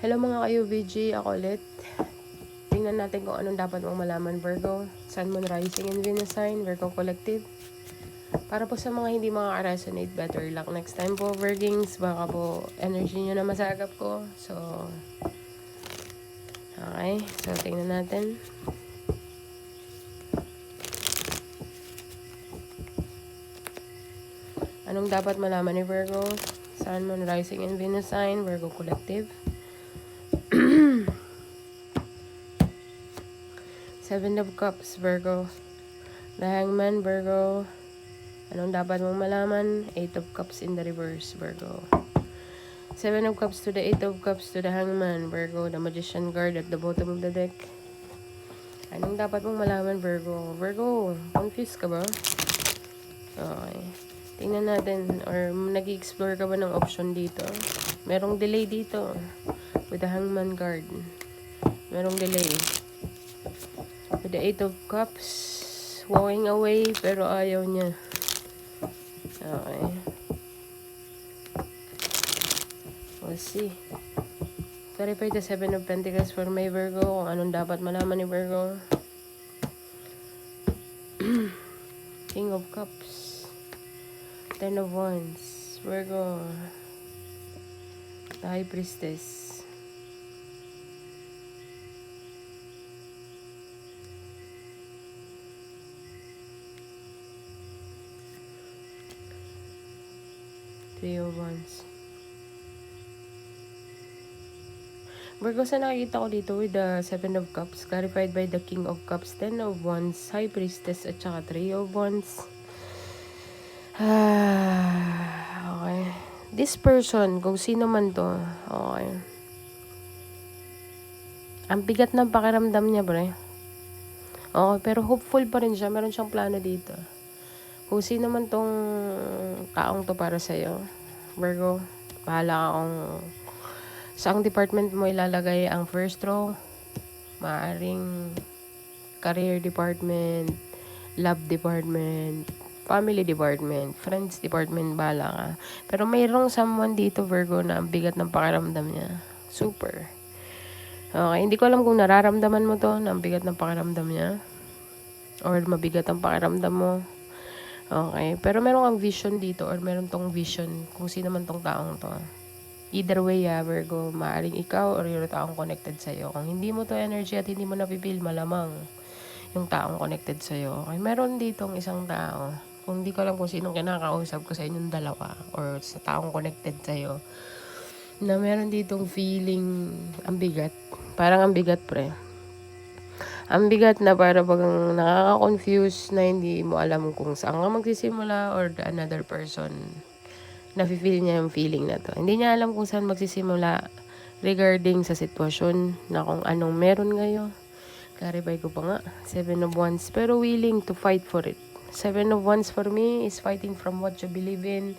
Hello mga ka-UVG, ako ulit. Tingnan natin kung anong dapat mong malaman, Virgo. Sun, Moon, Rising, and Venus sign, Virgo Collective. Para po sa mga hindi makaka-resonate, better luck next time po, Virgings. Baka po energy nyo na masagap ko. So, okay. So, tingnan natin. Anong dapat malaman ni Virgo? Sun, Moon, Rising, and Venus sign, Virgo Collective. 7 of Cups, Virgo. The Hangman, Virgo. Anong dapat mong malaman? 8 of Cups in the reverse, Virgo. 7 of Cups to the 8 of Cups to the Hangman, Virgo. The Magician card at the bottom of the deck. Anong dapat mong malaman, Virgo? Virgo, confused ka ba? Okay. Tingnan natin, or nag-explore ka ba ng option dito? Merong delay dito with the Hangman card. Merong delay. With the 8 of Cups, walking away, pero ayaw niya. Okay. We'll see. Clarify the 7 of Pentacles for my Virgo. Kung anong dapat malaman ni Virgo. King of Cups. 10 of Wands. Virgo. The High Priestess. Three of Wands. Virgo, sa nakikita ko dito with the 7 of Cups, clarified by the King of Cups, 10 of Wands, High Priestess, at saka 3 of Wands. Okay. This person, kung sino man to, okay. Ang bigat ng pakiramdam niya, pre. Okay, pero hopeful pa rin siya. Meron siyang plano dito. Kung sino man tong taong to para sa'yo, Virgo, bahala ka kung saang department mo ilalagay ang first row. Maaring career department, love department, family department, friends department, bahala ka. Pero mayroong someone dito, Virgo, na ang bigat ng pakiramdam niya. Super. Okay, hindi ko alam kung nararamdaman mo to, na ang bigat ng pakiramdam niya. Or mabigat ang pakiramdam mo. Okay, pero meron kang vision dito, or meron tong vision kung sino man tong taong to. Either way, Virgo, maaaring ikaw or yung taong connected sa'yo. Kung hindi mo to energy at hindi mo napipil, malamang yung taong connected sa'yo. Okay, meron ditong isang tao. Kung hindi ko alam kung sinong kinakausap ko sa inyong dalawa or sa taong connected sa'yo, na meron ditong feeling ang bigat. Parang ang bigat, pre. Ang bigat na para bagang nakaka-confuse na hindi mo alam kung saan ka magsisimula or the another person nafe-feel niya yung feeling na to. Hindi niya alam kung saan magsisimula regarding sa sitwasyon na kung anong meron ngayon. Clarify ko pa nga. 7 of Wands. Pero willing to fight for it. 7 of Wands for me is fighting from what you believe in.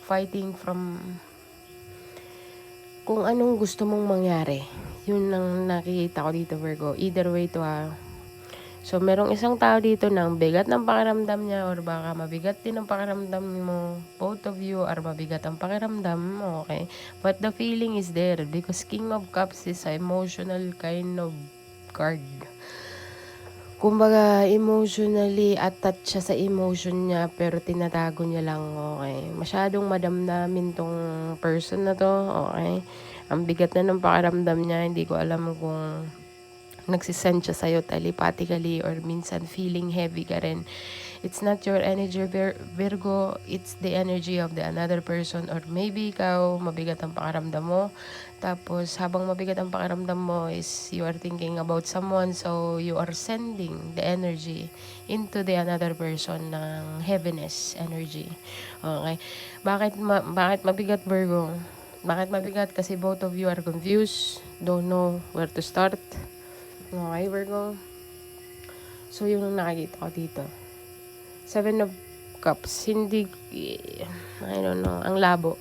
Fighting from kung anong gusto mong mangyari. Yun ang nakikita ko dito, Virgo. Either way to, So, merong isang tao dito ng bigat ng pakiramdam niya or baka mabigat din ang pakiramdam mo. Both of you are mabigat ang pakiramdam mo, okay? But the feeling is there because King of Cups is a emotional kind of card. Kumbaga, emotionally attached siya sa emotion niya pero tinatago niya lang, okay? Masyadong madamdamin tong person na to, okay? Ang bigat na ng pakiramdam niya, hindi ko alam kung nagsisend siya sa'yo telepathically or minsan feeling heavy ka rin. It's not your energy, Virgo. It's the energy of the another person or maybe ikaw, mabigat ang pakiramdam mo. Tapos, habang mabigat ang pakiramdam mo is you are thinking about someone so you are sending the energy into the another person ng heaviness energy. Okay. Bakit mabigat, Virgo? Bakit mabigat? Kasi both of you are confused, don't know where to start. Okay, Virgo. So, yun ang nakikita ko dito. 7 of Cups. Hindi, I don't know, ang labo.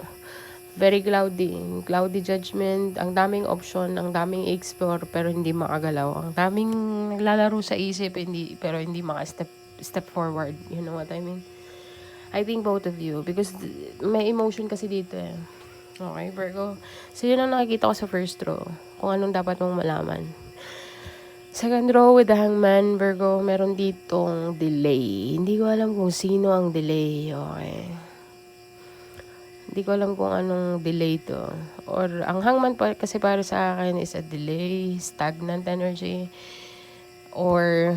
Very cloudy. Cloudy judgment. Ang daming option, ang daming explore, pero hindi makagalaw. Ang daming naglalaro sa isip, pero hindi step forward. You know what I mean? I think both of you. Because may emotion kasi dito eh. Okay, Virgo. So, yun ang nakikita ko sa first row. Kung anong dapat mong malaman. Second row with the Hangman, Virgo, meron ditong delay. Hindi ko alam kung sino ang delay. Okay. Hindi ko alam kung anong delay to. Or, ang Hangman pa, kasi para sa akin is a delay, stagnant energy. Or,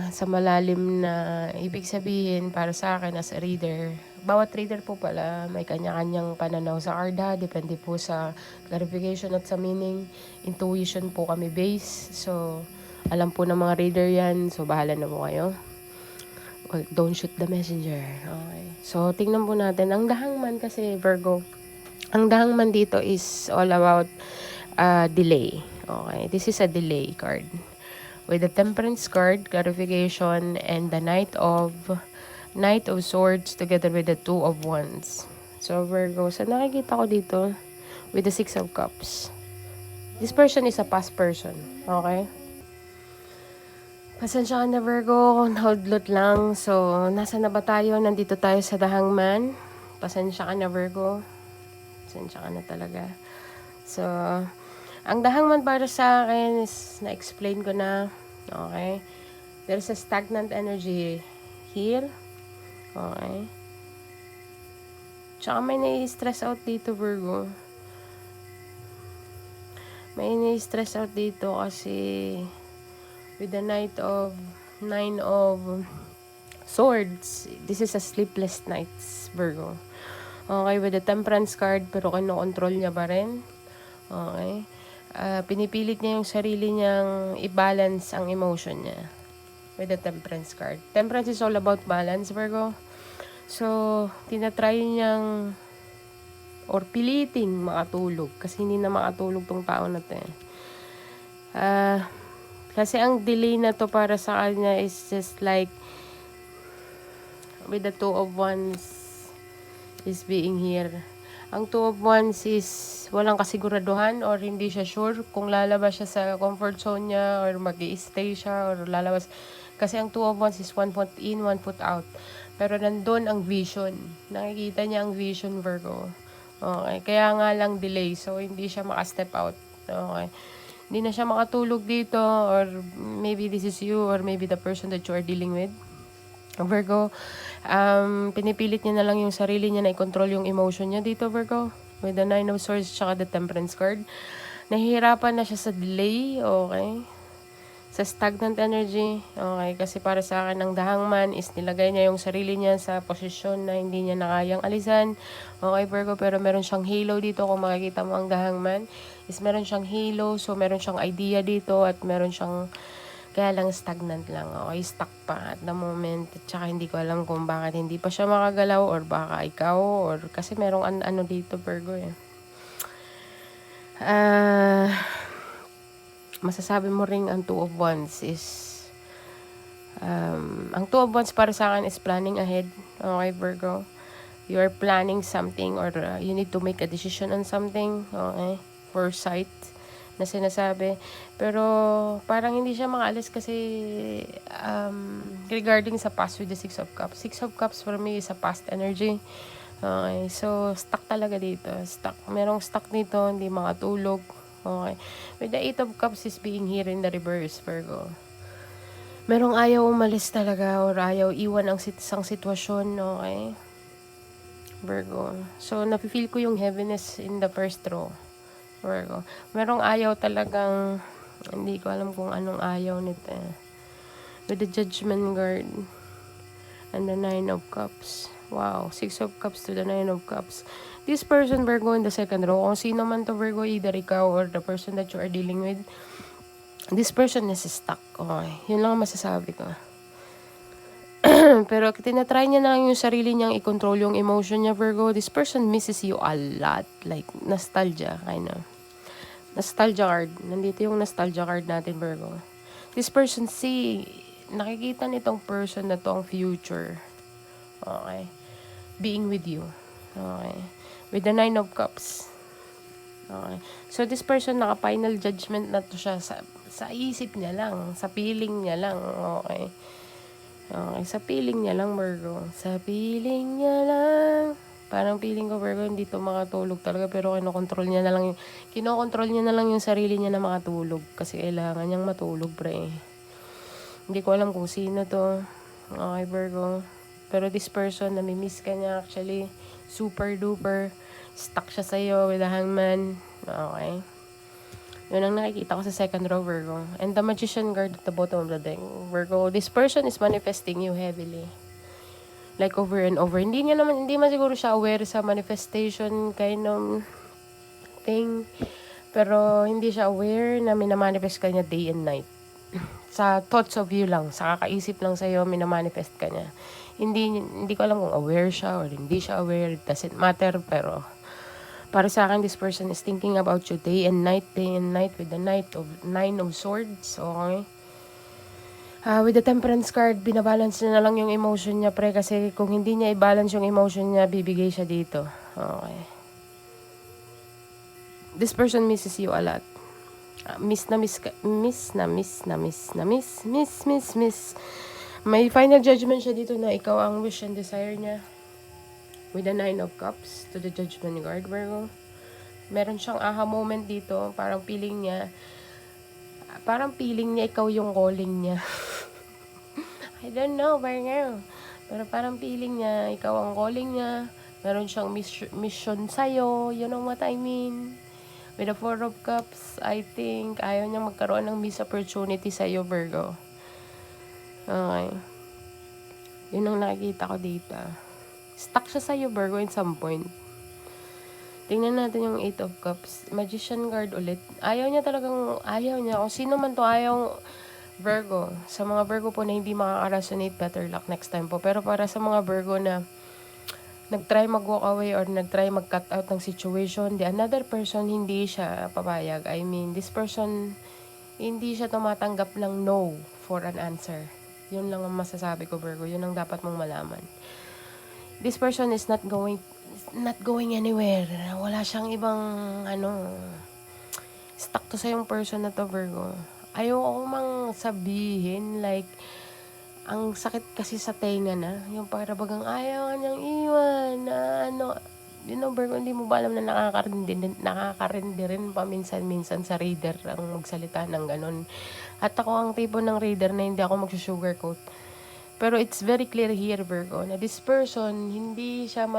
sa malalim na ibig sabihin para sa akin as a reader. Bawat reader po pala may kanya-kanyang pananaw sa karda. Depende po sa clarification at sa meaning. Intuition po kami base. So, alam po ng mga reader yan. So, bahala na po kayo. Well, don't shoot the messenger. Okay. So, tingnan po natin. Ang dahangman kasi, Virgo, ang dahangman dito is all about delay. Okay. This is a delay card. With the Temperance card, clarification, and the Knight of Swords together with the Two of Wands. So, Virgo, so nakikita ko dito with the Six of Cups. This person is a past person. Okay? Pasensya ka na, Virgo. Naudlot lang. So, nasa na ba tayo? Nandito tayo sa The Hangman. Pasensya ka na, Virgo. Pasensya ka na talaga. So, ang The Hangman para sa akin is, na-explain ko na. Okay? There's a stagnant energy here. Okay? Tsaka may nai-stress out dito, Virgo. May nai-stress out dito kasi with the Nine of Swords, this is a sleepless nights, Virgo. Okay, with the Temperance card, pero kinokontrol niya pa rin. Okay. Pinipilit niya yung sarili niyang i-balance ang emotion niya with the Temperance card. Temperance is all about balance, Virgo. So, tinatry niyang or piliting makatulog kasi hindi na makatulog tong tao na to. Kasi ang delay na to para sa kanya is just like with the Two of Wands is being here. Ang Two of Wands is walang kasiguraduhan or hindi siya sure kung lalabas siya sa comfort zone niya or mag-i-stay siya or lalabas. Kasi ang Two of Wands is one foot in, one foot out. Pero nandun ang vision. Nakikita niya ang vision, Virgo. Okay. Kaya nga lang delay. So, hindi siya maka-step out. Okay. Hindi na siya makatulog dito or maybe this is you or maybe the person that you are dealing with. Virgo, pinipilit niya na lang yung sarili niya na i-control yung emotion niya dito, Virgo. With the Nine of Swords tsaka the Temperance card. Nahihirapan na siya sa delay, okay? Sa stagnant energy, okay? Kasi para sa akin, ang The Hangman is nilagay niya yung sarili niya sa posisyon na hindi niya na kayang alisan. Okay, Virgo, pero meron siyang halo dito. Kung makikita mo ang The Hangman, is meron siyang halo, so meron siyang idea dito at meron siyang kaya lang stagnant lang. Okay, stuck pa at the moment. At saka hindi ko alam kung bakit hindi pa siya makagalaw or baka ikaw or kasi merong ano dito, Virgo eh. Masasabi mo ring ang Two of Wands is ang Two of Wands para sa akin is planning ahead. Okay, Virgo. You are planning something or you need to make a decision on something. Okay, foresight na sinasabi. Pero parang hindi siya makaalis kasi regarding sa past with the Six of Cups. Six of Cups for me is a past energy. Okay, so stuck talaga dito. Stuck. Merong stuck dito, hindi makatulog. Okay. With the Eight of Cups is being here in the reverse, Virgo. Merong ayaw umalis talaga or ayaw iwan ang isang sitwasyon, okay? Virgo. So, nafe-feel ko yung heaviness in the first row. Virgo. Merong ayaw talagang, hindi ko alam kung anong ayaw nito. With the Judgment card and the Nine of Cups. Wow, Six of Cups to the Nine of Cups. This person, Virgo, in the second row, kung sino man to, Virgo, either ikaw or the person that you are dealing with, this person is stuck. Okay, yun lang ang masasabi ko. Pero tinatry niya na yung sarili niyang i-control yung emotion niya, Virgo. This person misses you a lot. Like, nostalgia, kind of. Nostalgia card. Nandito yung nostalgia card natin, Virgo. This person, nakikita nitong person na to ang future. Okay. Being with you. Okay. With the Nine of Cups. Okay. So, this person, naka-final judgment na to siya sa isip niya lang. Sa feeling niya lang. Okay. Okay, sa feeling niya lang, Virgo. Sa feeling niya lang. Parang feeling ko, Virgo, hindi to makatulog talaga, pero kinokontrol niya na lang yung sarili niya na makatulog. Kasi kailangan niyang matulog, pre. Hindi ko alam kung sino to. Okay, Virgo. Pero this person, nami-miss ka niya actually. Super duper. Stuck siya sa'yo with the hangman. Okay. Yun ang nakikita ko sa second row, Virgo. And the magician card at the bottom of the deck. Virgo, this person is manifesting you heavily. Like over and over. Hindi man siguro siya aware sa manifestation kind of thing. Pero hindi siya aware na minamanifest ka niya day and night. Sa thoughts of you lang, sa kakaisip lang sa'yo, minamanifest ka niya. Hindi ko alam kung aware siya or hindi siya aware. It doesn't matter, pero para sa akin, this person is thinking about you day and night with the nine of swords. Okay? With the temperance card, binabalance niya na lang yung emotion niya, pre. Kasi kung hindi niya i-balance yung emotion niya, bibigay siya dito. Okay. This person misses you a lot. Miss. May final judgment siya dito na ikaw ang wish and desire niya. With the 9 of cups to the judgment card, Virgo. Meron siyang aha moment dito. Parang feeling niya ikaw yung calling niya. I don't know, Virgo. Pero parang feeling niya, ikaw ang calling niya. Meron siyang mission sa'yo. You know what I mean? With the 4 of Cups, I think, ayaw niyang magkaroon ng miss opportunity sa'yo, Virgo. Okay. Yun ang nakikita ko dito. Stuck siya sa'yo, Virgo, in some point. Tingnan natin yung 8 of Cups. Magician card ulit. Ayaw niya. Kung sino man to ayaw, Virgo. Sa mga Virgo po na hindi makaka-resonate, better luck next time po. Pero para sa mga Virgo na nag-try mag-walk away or nag-try mag-cut out ng situation, the another person, hindi siya papayag. I mean, this person, hindi siya tumatanggap ng no for an answer. Yun lang ang masasabi ko, Virgo. Yun ang dapat mong malaman. This person is not going anywhere. Wala siyang ibang, stuck to sa yung person na to, Virgo. Ayoko mang sabihin, like, ang sakit kasi sa tenga na. Yung para bagang ayaw niyang iwan, Virgo, hindi mo ba alam na nakakarindi rin paminsan-minsan sa reader ang magsalita ng ganun. At ako ang tipo ng reader na hindi ako mag-sugarcoat. Pero it's very clear here, Virgo, na this person, hindi siya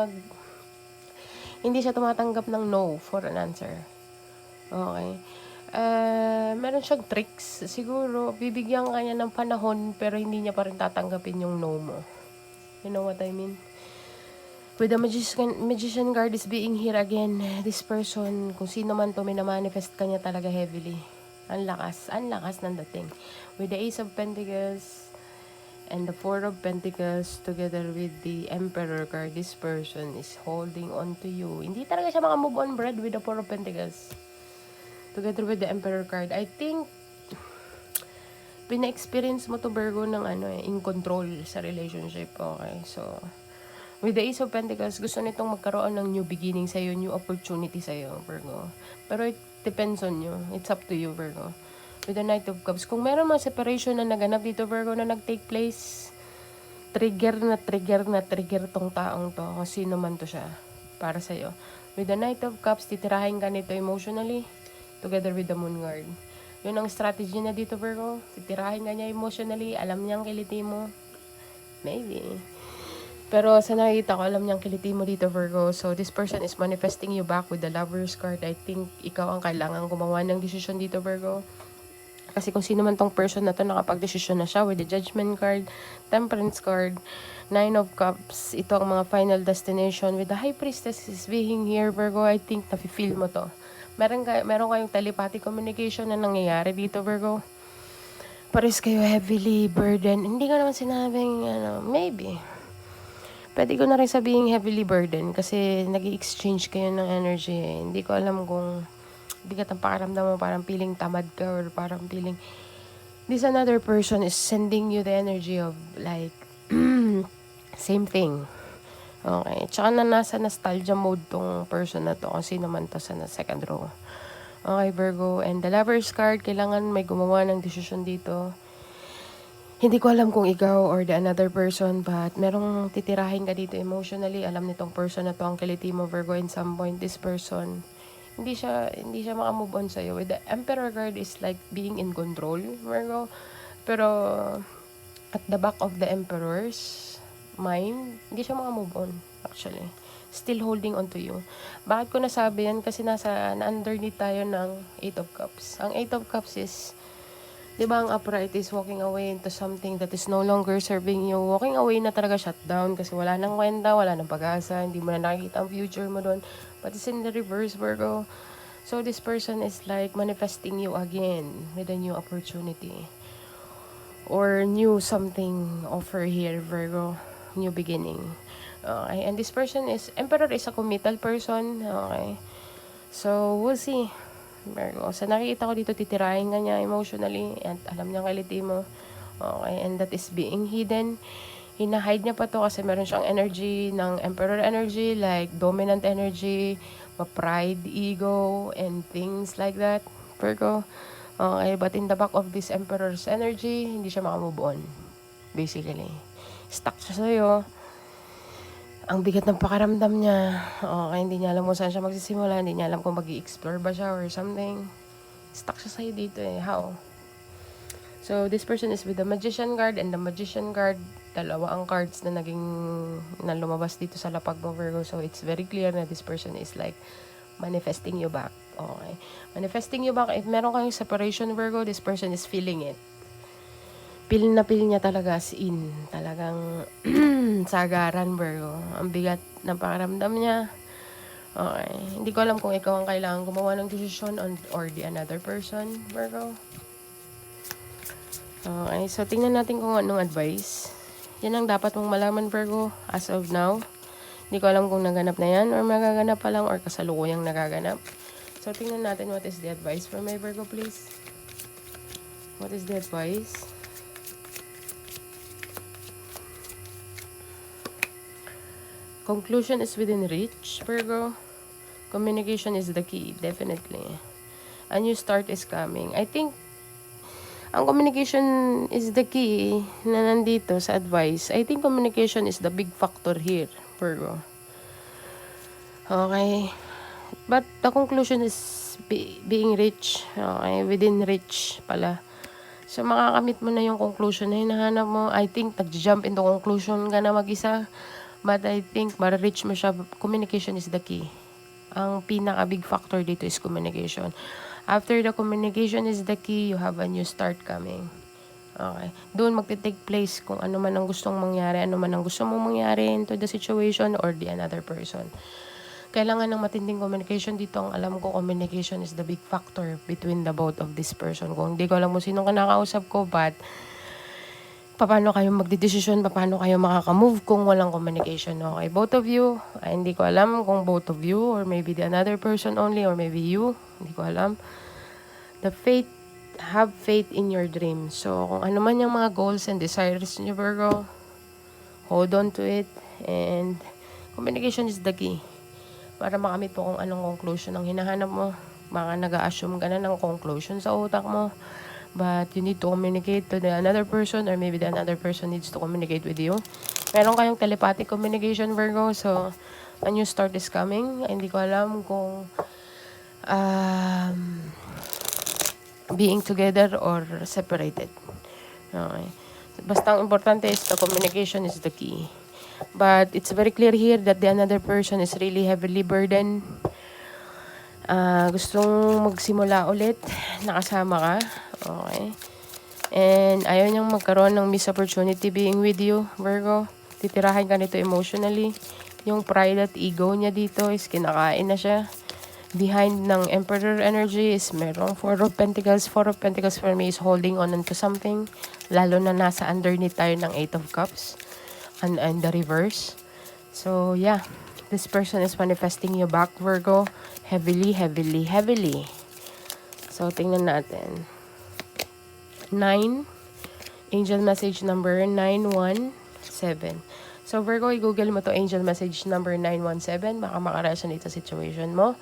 tumatanggap ng no for an answer. Okay. Meron siyang tricks. Siguro, bibigyan ka niya ng panahon, pero hindi niya pa rin tatanggapin yung no mo. You know what I mean? With the magician card is being here again, this person, kung sino man to, minamanifest ka niya talaga heavily. Ang lakas ng dating. With the Ace of Pentacles and the 4 of Pentacles together with the Emperor card, this person is holding on to you. Hindi talaga siya maka-move on, Brad, with the 4 of Pentacles. Together with the Emperor card. I think, pina-experience mo to, Virgo, ng in control sa relationship. Okay, so, with the Ace of Pentacles, gusto nitong magkaroon ng new beginning sa'yo, new opportunity sa'yo, Virgo. Pero it depends on you. It's up to you, Virgo. With the Knight of Cups, kung meron mga separation na naganap dito, Virgo, na nag-take place, trigger tong taong to, kung sino man to siya, para sa'yo. With the Knight of Cups, titirahin ka nito emotionally, together with the Moon card. Yun ang strategy na dito, Virgo. Titirahin ka niya emotionally, alam niyang kiliti mo. Maybe. Pero sa nakikita ko, alam niyang kiliti mo dito, Virgo. So, this person is manifesting you back with the Lover's card. I think ikaw ang kailangan gumawa ng desisyon dito, Virgo. Kasi kung sino man tong person na to, nakapag-desisyon na siya with the Judgment card, Temperance card, 9 of Cups. Ito ang mga final destination. With the High Priestess is being here, Virgo. I think nafe-feel mo to. Meron kayong telepathic communication na nangyayari dito, Virgo. Pares kayo heavily burdened. Hindi ko naman sinabing, maybe. Pwede ko na rin sabihin heavily burdened kasi nag-i-exchange kayo ng energy. Hindi ko alam kung bigat ang pakaramdam mo, parang feeling tamad ka or parang feeling this another person is sending you the energy of like same thing. Okay. Tsaka na nasa nostalgia mode tong person na to kung sino man to sa second row. Okay, Virgo. And the Lover's card, kailangan may gumawa ng desisyon dito. Hindi ko alam kung ikaw or the another person, but merong titirahin ka dito emotionally. Alam nitong person na to ang kiliti mo, Virgo, in some point, this person, hindi siya maka-move on sa'yo. With the Emperor card is like being in control, Virgo. Pero, at the back of the Emperor's mind, hindi siya maka-move on, actually. Still holding on to you. Bakit ko nasabi yan? Kasi na-underneath tayo ng Eight of Cups. Ang Eight of Cups is, di ba ang upright is walking away into something that is no longer serving you. Walking away na talaga, shutdown, kasi wala nang kwenta, wala nang pag-asa, hindi mo na nakikita ang future mo doon. But it's in the reverse, Virgo. So this person is like manifesting you again with a new opportunity. Or new something offer here, Virgo. New beginning. Okay, and this person is, Emperor is a committal person. Okay. So, we'll see. Virgo. So, nakikita ko dito, titirahin ka niya emotionally at alam niya kaliti mo. Okay, and that is being hidden. Hina-hide niya pa to kasi meron siyang energy ng Emperor energy, like dominant energy, pride, ego, and things like that. Virgo. Okay, but in the back of this Emperor's energy, hindi siya makamove on. Basically. Stuck siya sa'yo. Ang bigat ng pakiramdam niya. Okay, hindi niya alam kung saan siya magsisimula. Hindi niya alam kung mag-i-explore ba siya or something. Stuck siya sa'yo dito eh. How? So, this person is with the Magician card, and the Magician card, dalawa ang cards na lumabas dito sa lapag mo, Virgo. So, it's very clear na this person is like manifesting you back. Okay. Manifesting you back. If meron kayong separation, Virgo, this person is feeling it. Feel na feel niya talaga as in. Talagang sagaran, Virgo. Ang bigat ng pakiramdam niya. Okay. Hindi ko alam kung ikaw ang kailangan gumawa ng desisyon or the another person, Virgo. Okay. So, tingnan natin kung anong advice. Yan ang dapat mong malaman, Virgo, as of now. Hindi ko alam kung naganap na yan or magaganap pa lang or kasalukuyang nagaganap. So, tingnan natin what is the advice for my Virgo, please. What is the advice? Conclusion is within reach, Virgo. Communication is the key, definitely. A new start is coming. I think, ang communication is the key na nandito sa advice. I think communication is the big factor here, Virgo. Okay. But the conclusion is being rich. Okay, within reach pala. So, makakamit mo na yung conclusion na hinahanap mo. I think, nag-jump into conclusion ka na mag-isa. But I think, ma-reach mo siya. Communication is the key. Ang pinaka-big factor dito is communication. After the communication is the key, you have a new start coming. Okay. Doon magte-take place kung ano man ang gustong mangyari, ano man ang gusto mong mangyari into the situation or the another person. Kailangan ng matinding communication dito. Ang alam ko, communication is the big factor between the both of this person. Kung hindi ko alam kung sinong kinakausap ko, but paano kayo magdidesisyon, paano kayo makaka-move kung walang communication. Okay, both of you, hindi ko alam kung both of you or maybe the another person only or maybe you, hindi ko alam. Have faith in your dreams. So, kung ano man yung mga goals and desires niyo, Virgo, hold on to it, and communication is the key para makamit po kung anong conclusion ang hinahanap mo. Baka nag-a-assume ka na ng conclusion sa utak mo. But you need to communicate to the another person or maybe the another person needs to communicate with you. Meron kayong telepathic communication, Virgo. So, a new start is coming. Hindi ko alam kung being together or separated. Okay. Basta ang importante is the communication is the key. But it's very clear here that the another person is really heavily burdened. Gustong magsimula ulit, nakasama ka. Okay. And ayaw niyang magkaroon ng missed opportunity being with you, Virgo. Titirahin ka nito emotionally. Yung pride at ego niya dito is kinakain na siya. Behind ng Emperor energy is merong Four of Pentacles. Four of Pentacles for me is holding on to something. Lalo na nasa underneath tayo ng Eight of Cups. And the reverse. So, yeah. This person is manifesting you back, Virgo. Heavily, heavily, heavily. So, tingnan natin. 9. Angel message number 917. So, Virgo, i-google mo to angel message number 917. Baka makaresonate sa situation mo.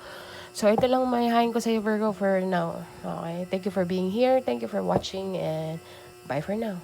So, ito lang mahihayin ko sa iyo, Virgo, for now. Okay? Thank you for being here. Thank you for watching. And bye for now.